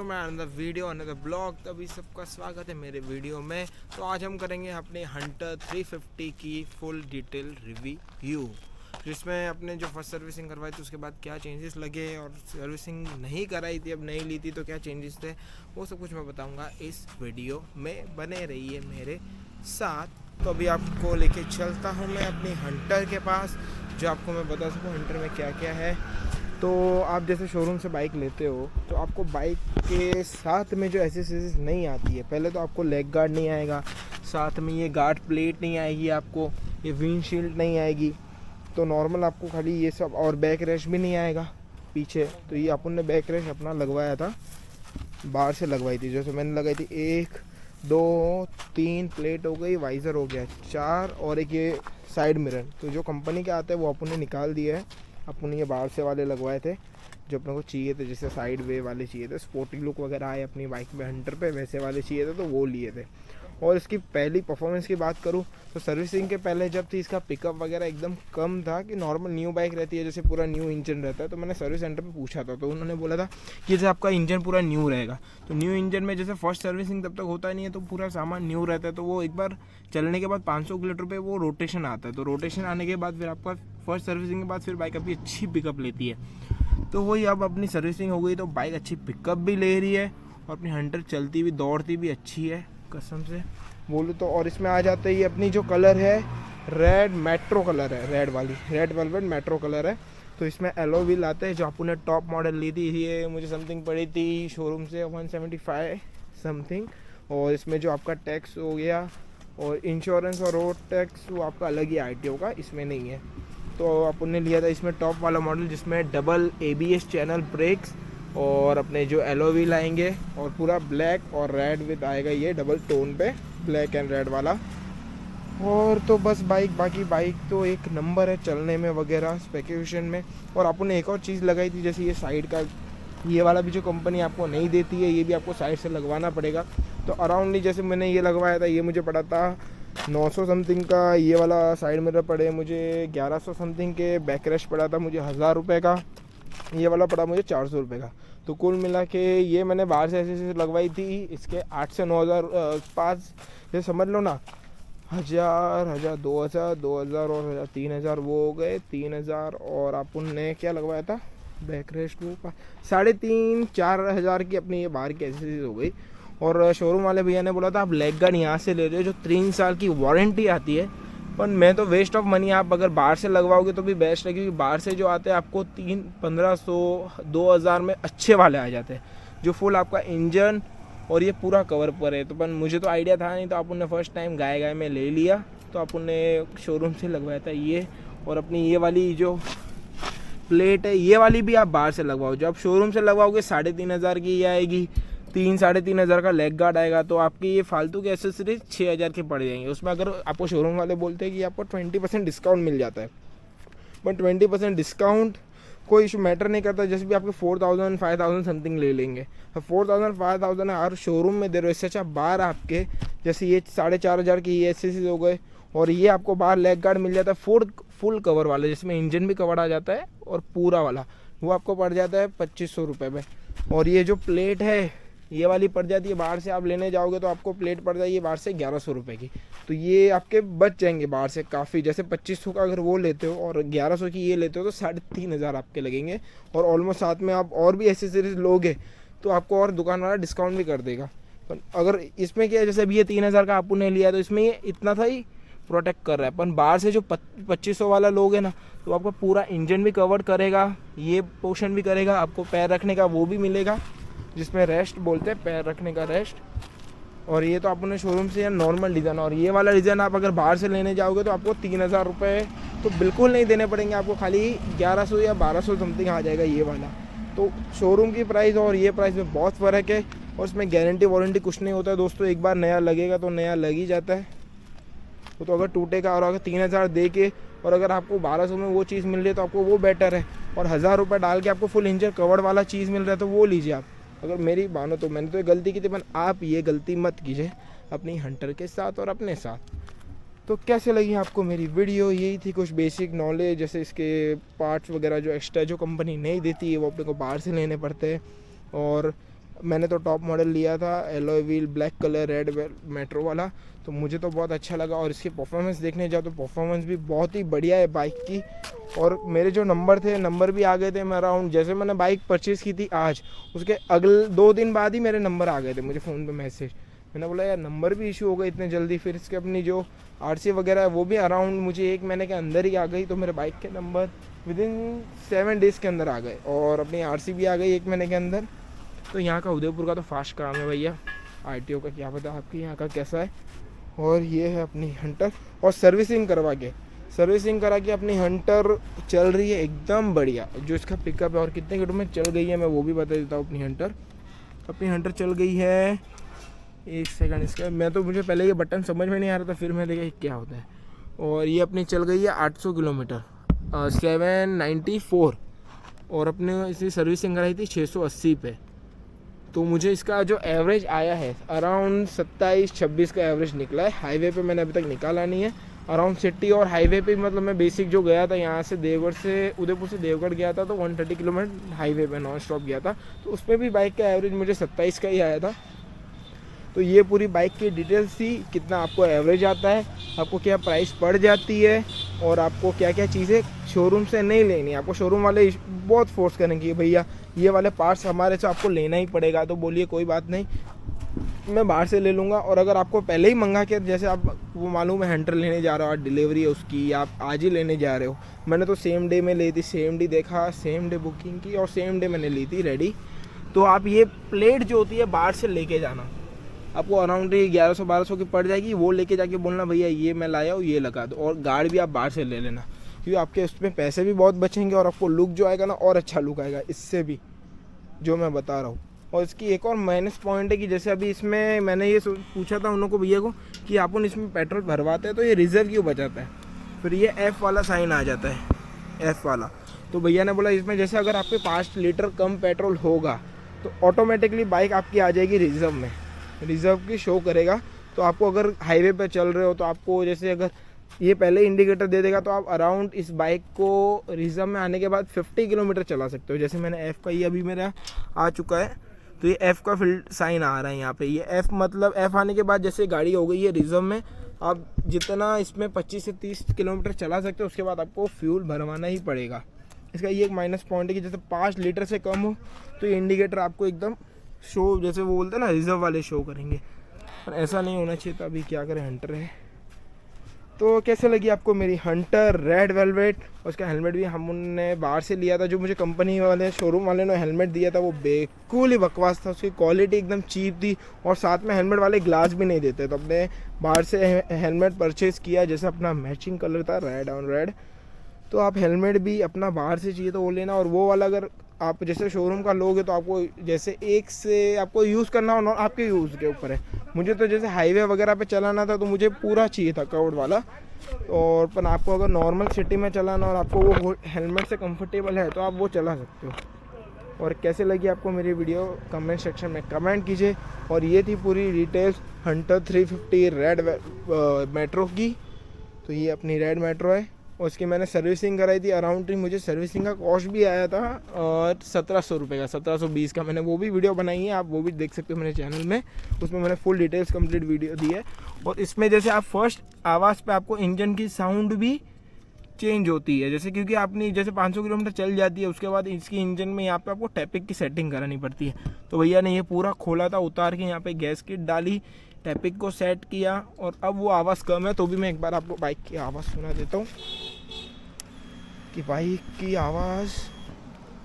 My another video another blog. तभी सबका स्वागत है मेरे वीडियो में। तो आज हम करेंगे अपने हंटर 350 की फुल डिटेल रिव्यू, जिसमें अपने जो फर्स्ट सर्विसिंग करवाई थी उसके बाद क्या चेंजेस लगे, और सर्विसिंग नहीं कराई थी, अब नहीं ली थी तो क्या चेंजेस थे, वो सब कुछ मैं बताऊंगा इस वीडियो में। बने रहिए मेरे साथ। तो अभी आपको लेके चलता हूँ मैं अपनी हंटर के पास, जो आपको मैं बता सकूँ हंटर में क्या क्या है। तो आप जैसे शोरूम से बाइक लेते हो तो आपको बाइक के साथ में जो एसेसरीज नहीं आती है, पहले तो आपको लेग गार्ड नहीं आएगा, साथ में ये गार्ड प्लेट नहीं आएगी, आपको ये विंडशील्ड नहीं आएगी। तो नॉर्मल आपको खाली ये सब, और बैक रेस्ट भी नहीं आएगा पीछे। तो ये अपन ने बैक रेस्ट अपना लगवाया था, बाहर से लगवाई थी। जैसे मैंने लगाई थी 1 2 3 प्लेट हो गई, वाइज़र हो गया 4, और एक ये साइड मिरर। तो जो कंपनी के आते हैं वो अपन ने निकाल दिया है, अपन ये बाहर से वाले लगवाए थे जो अपने को चाहिए थे, जैसे साइड वे वाले चाहिए थे, स्पोर्टी लुक वगैरह आए अपनी बाइक में हंटर पे, वैसे वाले चाहिए थे तो वो लिए थे। और इसकी पहली परफॉर्मेंस की बात करूँ तो सर्विसिंग के पहले जब थी इसका पिकअप वगैरह एकदम कम था, कि नॉर्मल न्यू बाइक रहती है जैसे पूरा न्यू इंजन रहता है। तो मैंने सर्विस सेंटर पे पूछा था तो उन्होंने बोला था कि जैसे आपका इंजन पूरा न्यू रहेगा। तो न्यू इंजन में जैसे फर्स्ट सर्विसिंग तब तक होता नहीं है, तो पूरा सामान न्यू रहता है, तो वो एक बार चलने के बाद 500 किलोमीटर पे वो रोटेशन आता है। तो रोटेशन आने के बाद फिर आपका फर्स्ट सर्विसिंग के बाद फिर बाइक अभी अच्छी पिकअप लेती है। तो वही अब अपनी सर्विसिंग हो गई तो बाइक अच्छी पिकअप भी ले रही है, और अपनी हंटर चलती भी दौड़ती भी अच्छी है कसम से बोलूँ तो। और इसमें आ जाते ही अपनी जो कलर है रेड मेट्रो कलर है, रेड वाली रेड वेलवेट मेट्रो कलर है। तो इसमें एलो व्हील आते हैं, जो आपने टॉप मॉडल ली थी, ये मुझे समथिंग पड़ी थी शोरूम से 175 समथिंग। और इसमें जो आपका टैक्स हो गया और इंश्योरेंस और रोड टैक्स वो आपका अलग ही RTO का, इसमें नहीं है। तो अपन ने लिया था इसमें टॉप वाला मॉडल, जिसमें डबल ABS चैनल ब्रेक्स और अपने जो एलो व्हील आएंगे, और पूरा ब्लैक और रेड विद आएगा, ये डबल टोन पे ब्लैक एंड रेड वाला। और तो बस बाकी बाइक तो एक नंबर है चलने में वगैरह स्पेसिफिकेशन में। और अपन ने एक और चीज़ लगाई थी, जैसे ये साइड का ये वाला भी जो कंपनी आपको नहीं देती है, ये भी आपको साइड से लगवाना पड़ेगा। तो अराउंडली जैसे मैंने ये लगवाया था, ये मुझे पड़ा था 900 समथिंग का, ये वाला साइड मिरर पड़े मुझे 1100 समथिंग के, बैक रेस्ट पड़ा था मुझे 1000 रुपये का, ये वाला पड़ा मुझे 400 रुपये का। तो कुल मिला के ये मैंने बाहर से ऐसे लगवाई थी, इसके 8 से 9000 5 ये समझ लो ना, 1000 2000 और 3000 वो हो गए 3000। और अपन ने क्या लगवाया था बैक रेस्ट वो 3500-4000 की अपनी ये बाहर की एसेसरीज हो गई। और शोरूम वाले भैया ने बोला था आप लेग गार्ड यहाँ से ले रहे हो जो 3 साल की वारंटी आती है, पर मैं तो वेस्ट ऑफ मनी, आप अगर बाहर से लगवाओगे तो भी बेस्ट है, क्योंकि बाहर से जो आते हैं आपको 1500-2000 में अच्छे वाले आ जाते हैं, जो फुल आपका इंजन और ये पूरा कवर पर है। तो पर मुझे तो आइडिया था नहीं, तो अपन ने फर्स्ट टाइम गाय में ले लिया, तो अपन ने शोरूम से लगवाया था ये। और अपनी ये वाली जो प्लेट है, ये वाली भी आप बाहर से लगवाओ, जो आप शोरूम से लगवाओगे 3500 की ये आएगी, 3-3.5 का लेग गार्ड आएगा। तो आपकी ये फालतू की एसेसरीज 6000 के पड़ जाएंगे। उसमें अगर आपको शोरूम वाले बोलते हैं कि आपको 20% डिस्काउंट मिल जाता है, बट 20% डिस्काउंट कोई इशू मैटर नहीं करता। जैसे भी आपके 4000-5000 समथिंग ले लेंगे, 4000-5000 हर शोरूम में दे रहे हो, इससे अच्छा बाहर आपके जैसे ये 4500 की ये एसेसरीज हो गए, और ये आपको बाहर लेग गार्ड मिल जाता है फुल कवर वाला, जिसमें इंजन भी कवर आ जाता है और पूरा वाला, वो आपको पड़ जाता है 2500 रुपये में। और ये जो प्लेट है ये वाली पड़ जाती है, बाहर से आप लेने जाओगे तो आपको प्लेट पड़ जाएगी बाहर से 1100 रुपये की। तो ये आपके बच जाएंगे बाहर से काफ़ी, जैसे 2500 का अगर वो लेते हो और 1100 की ये लेते हो तो 3500 आपके लगेंगे। और ऑलमोस्ट साथ में आप और भी एसेसरीज लोगे तो आपको और दुकान वाला डिस्काउंट भी कर देगा। पर अगर इसमें क्या है, जैसे अभी ये 3000 का आपको नहीं लिया तो इसमें ये इतना था ही प्रोटेक्ट कर रहा है, पर बाहर से जो 2500 वाला लोगे ना, तो आपका पूरा इंजन भी कवर करेगा, ये पोर्शन भी करेगा, आपको पैर रखने का वो भी मिलेगा, जिसमें रेस्ट बोलते हैं, पैर रखने का रेस्ट। और ये तो आपने शोरूम से या नॉर्मल डिज़ाइन, और ये वाला डिज़ाइन आप अगर बाहर से लेने जाओगे तो आपको 3000 रुपये तो बिल्कुल नहीं देने पड़ेंगे, आपको खाली 1100 या 1200 समथिंग आ जाएगा ये वाला। तो शोरूम की प्राइस और ये प्राइस में बहुत फ़र्क है, और उसमें गारंटी वारंटी कुछ नहीं होता है दोस्तों। एक बार नया लगेगा तो नया लग ही जाता है, तो अगर टूटेगा, और अगर 3000 दे के और अगर आपको 1200 में वो चीज़ मिल रही है तो आपको वो बेटर है। और 1000 रुपये डाल के आपको फुल इंजन कवर वाला चीज़ मिल रहा है तो वो लीजिए आप। अगर मेरी मानो तो मैंने तो ये गलती की थी, पर आप ये गलती मत कीजिए अपनी हंटर के साथ और अपने साथ। तो कैसे लगी आपको मेरी वीडियो, यही थी कुछ बेसिक नॉलेज, जैसे इसके पार्ट्स वगैरह जो एक्स्ट्रा जो कंपनी नहीं देती है वो अपने को बाहर से लेने पड़ते हैं। और मैंने तो टॉप मॉडल लिया था, alloy wheel, black colour, red metro वाला, तो मुझे तो बहुत अच्छा लगा। और इसकी परफॉर्मेंस देखने जाओ तो परफॉर्मेंस भी बहुत ही बढ़िया है बाइक की। और मेरे जो नंबर भी आ गए थे। मैं अराउंड जैसे मैंने बाइक परचेज़ की थी आज, उसके अगले 2 दिन बाद ही मेरे नंबर आ गए थे मुझे फ़ोन पे मैसेज। मैंने बोला यार नंबर भी इशू हो गए इतने जल्दी। फिर इसके अपनी जो आरसी वगैरह है वो भी अराउंड मुझे 1 महीने के अंदर ही आ गई। तो मेरे बाइक के नंबर विदिन 7 डेज़ के अंदर आ गए और अपनी आरसी भी आ गई 1 महीने के अंदर। तो यहाँ का उदयपुर का तो फास्ट काम है भैया। आरटीओ का क्या पता आपके यहाँ का कैसा है। और ये है अपनी हंटर, और सर्विसिंग करा के अपनी हंटर चल रही है एकदम बढ़िया। जो इसका पिकअप है और कितने किलोमीटर में चल गई है मैं वो भी बता देता हूँ। अपनी हंटर चल गई है, 1 सेकंड इसका, मुझे पहले ये बटन समझ में नहीं आ रहा था, फिर मैं देखा क्या होता है। और ये अपनी चल गई है 800 किलोमीटर, 794। और अपने इसी सर्विसिंग कराई थी 680 पे। तो मुझे इसका जो एवरेज आया है अराउंड 27-26 का एवरेज निकला है। हाईवे पे मैंने अभी तक निकाला नहीं है। अराउंड सिटी और हाईवे पे मतलब मैं बेसिक जो गया था यहाँ से उदयपुर से देवगढ़ गया था तो 130 किलोमीटर हाईवे पे नॉन स्टॉप गया था। तो उसमें भी बाइक का एवरेज मुझे 27 का ही आया था। तो ये पूरी बाइक की डिटेल्स थी, कितना आपको एवरेज आता है, आपको क्या प्राइस पड़ जाती है, और आपको क्या क्या चीज़ें शोरूम से नहीं लेनी। आपको शोरूम वाले बहुत फोर्स करेंगे भैया ये वाले पार्ट्स हमारे से आपको लेना ही पड़ेगा। तो बोलिए कोई बात नहीं, मैं बाहर से ले लूँगा। और अगर आपको पहले ही मंगा के, जैसे आप वो मालूम है हंटर लेने जा रहे हो, आज डिलीवरी है उसकी, आप आज ही लेने जा रहे हो। मैंने तो सेम डे में ली थी, सेम डे देखा, सेम डे बुकिंग की और सेम डे मैंने ली थी रेडी। तो आप ये प्लेट जो होती है बाहर से लेके जाना, आपको अराउंड 1100-1200 की पड़ जाएगी। वो लेके जाके बोलना भैया ये मैं लाया हूँ ये लगा दो, और गार्ड भी आप बाहर से ले लेना, क्योंकि आपके उसमें पैसे भी बहुत बचेंगे और आपको लुक जो आएगा ना और अच्छा लुक आएगा इससे भी, जो मैं बता रहा हूँ। और इसकी एक और माइनस पॉइंट है कि जैसे अभी इसमें मैंने ये पूछा था उन लोगों को, भैया को, कि आप इसमें पेट्रोल भरवाते हैं तो ये रिजर्व क्यों बचाता है। फिर ये एफ़ वाला साइन आ जाता है, एफ़ वाला। तो भैया ने बोला इसमें जैसे अगर आपके 5 लीटर कम पेट्रोल होगा तो ऑटोमेटिकली बाइक आपकी आ जाएगी रिजर्व में, रिजर्व की शो करेगा। तो आपको अगर हाईवे पे चल रहे हो तो आपको जैसे अगर ये पहले इंडिकेटर दे देगा तो आप अराउंड इस बाइक को रिजर्व में आने के बाद 50 किलोमीटर चला सकते हो। जैसे मैंने एफ़ का, ये अभी मेरा आ चुका है, तो ये एफ़ का फील्ड साइन आ रहा है यहाँ पे। ये एफ़ मतलब एफ़ आने के बाद जैसे गाड़ी हो गई है रिजर्व में, आप जितना इसमें 25 से 30 किलोमीटर चला सकते हो उसके बाद आपको फ्यूल भरवाना ही पड़ेगा। इसका ये एक माइनस पॉइंट है कि जैसे 5 लीटर से कम हो तो ये इंडिकेटर आपको एकदम शो, जैसे वो बोलते हैं ना रिजर्व वाले शो करेंगे, पर ऐसा नहीं होना चाहिए। तो अभी क्या करें, हंटर है। तो कैसे लगी आपको मेरी हंटर रेड वेलवेट। उसका हेलमेट भी हमने बाहर से लिया था, जो मुझे कंपनी वाले शोरूम वाले ने हेलमेट दिया था वो बिल्कुल ही बकवास था, उसकी क्वालिटी एकदम चीप थी और साथ में हेलमेट वाले ग्लास भी नहीं देते। तो अपने बाहर से हेलमेट परचेज़ किया, जैसे अपना मैचिंग कलर था रेड ऑन रेड। तो आप हेलमेट भी अपना बाहर से चाहिए तो वो लेना, और वो वाला अगर आप जैसे शोरूम का लोगे तो आपको जैसे एक से आपको यूज़ करना हो, आपके यूज़ के ऊपर है। मुझे तो जैसे हाईवे वगैरह पे चलाना था तो मुझे पूरा चाहिए था कवर्ड वाला, और पर आपको अगर नॉर्मल सिटी में चलाना और आपको वो हेलमेट से कंफर्टेबल है तो आप वो चला सकते हो। और कैसे लगी आपको मेरी वीडियो कमेंट सेक्शन में कमेंट कीजिए। और ये थी पूरी डिटेल्स हंटर 350 रेड मेट्रो की। तो ये अपनी रेड मेट्रो है और उसकी मैंने सर्विसिंग कराई थी। अराउंड मुझे सर्विसिंग का कॉस्ट भी आया था और 1700 रुपये का, 1720 का। मैंने वो भी वीडियो बनाई है, आप वो भी देख सकते हो मेरे चैनल में। उसमें मैंने फुल डिटेल्स कंप्लीट वीडियो दी है। और इसमें जैसे आप फर्स्ट आवाज़ पे आपको इंजन की साउंड भी चेंज होती है, जैसे क्योंकि आपने जैसे 500 किलोमीटर चल जाती है उसके बाद इसकी इंजन में यहाँ पे आपको टैपिक की सेटिंग करानी पड़ती है। तो भैया ने ये पूरा खोला था, उतार के यहाँ पे गैस किट डाली, टैपिक को सेट किया और अब वो आवाज़ कम है। तो भी मैं एक बार आपको बाइक की आवाज़ सुना देता हूँ कि बाइक की आवाज़,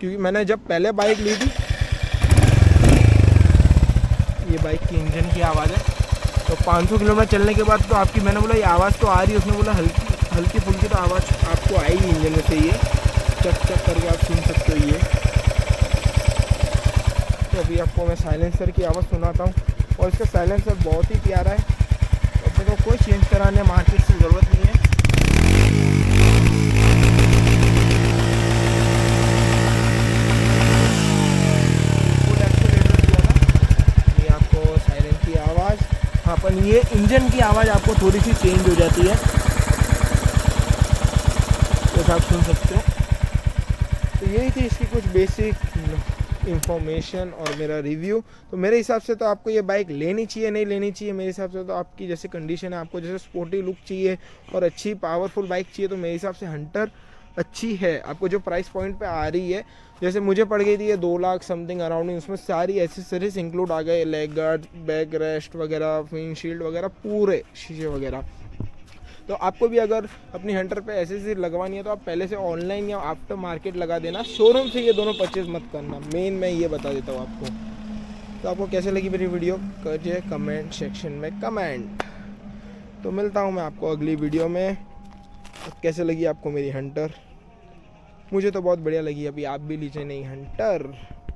क्योंकि मैंने जब पहले बाइक ली थी, ये बाइक की इंजन की आवाज़ है। तो 500 किलोमीटर चलने के बाद तो आपकी, मैंने बोला ये आवाज़ तो आ रही है, उसने बोला हल्की फुल्की तो आवाज़ आपको आएगी इंजन में से, ये चक चक करके आप सुन सकते हो ये। तो अभी आपको मैं साइलेंसर की आवाज़ सुनाता हूँ और इसका साइलेंसर बहुत ही प्यारा है। अपने को कोई चेंज कराने मार्केट से ज़रूरत नहीं है। फुल एक्सीलेटर दिया था, ये आपको साइलेंस की आवाज़, हाँ पर ये इंजन की आवाज़ आपको थोड़ी सी चेंज हो जाती है, तो आप सुन सकते हो। तो यही थी इसकी कुछ बेसिक इंफॉर्मेशन और मेरा रिव्यू। तो मेरे हिसाब से तो आपको ये बाइक लेनी चाहिए, नहीं लेनी चाहिए, मेरे हिसाब से तो आपकी जैसे कंडीशन है, आपको जैसे स्पोर्टी लुक चाहिए और अच्छी पावरफुल बाइक चाहिए, तो मेरे हिसाब से हंटर अच्छी है। आपको जो प्राइस पॉइंट पे आ रही है, जैसे मुझे पड़ गई थी ये 2 लाख समथिंग अराउंडिंग, उसमें सारी एसेसरीज इंक्लूड आ गए, लेग गार्ड, बैक रेस्ट वगैरह, विंडशील्ड वगैरह, पूरे शीशे वगैरह। तो आपको भी अगर अपनी हंटर पे एसेसरी लगवानी है तो आप पहले से ऑनलाइन या आफ्टर मार्केट लगा देना, शोरूम से ये दोनों परचेज मत करना, मेन मैं ये बता देता हूँ आपको। तो आपको कैसे लगी मेरी वीडियो करिए कमेंट सेक्शन में कमेंट। तो मिलता हूँ मैं आपको अगली वीडियो में। कैसे लगी आपको मेरी हंटर? मुझे तो बहुत बढ़िया लगी। अभी आप भी लीजिए नई हंटर।